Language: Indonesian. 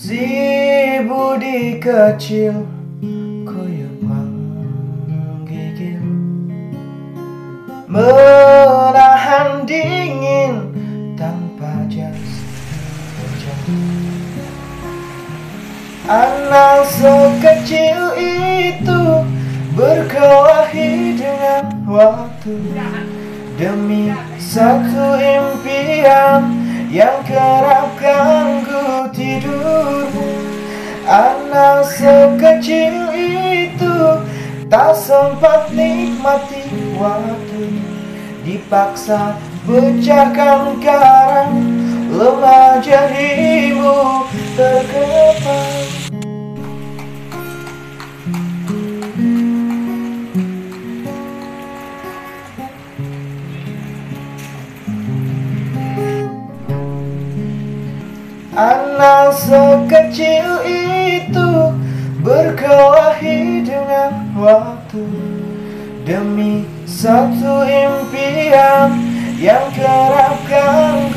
Si budi kecil kuyup menggigil, menahan dingin tanpa jas hujan. Anak sekecil itu berkelahi dengan waktu demi satu impian yang kerap ganggu tidurmu. Anak sekecil itu tak sempat nikmati waktu, dipaksa pecahkan karang, lemah jarimu terkepal. Anak sekecil itu berkelahi dengan waktu demi satu impian yang kerap ganggu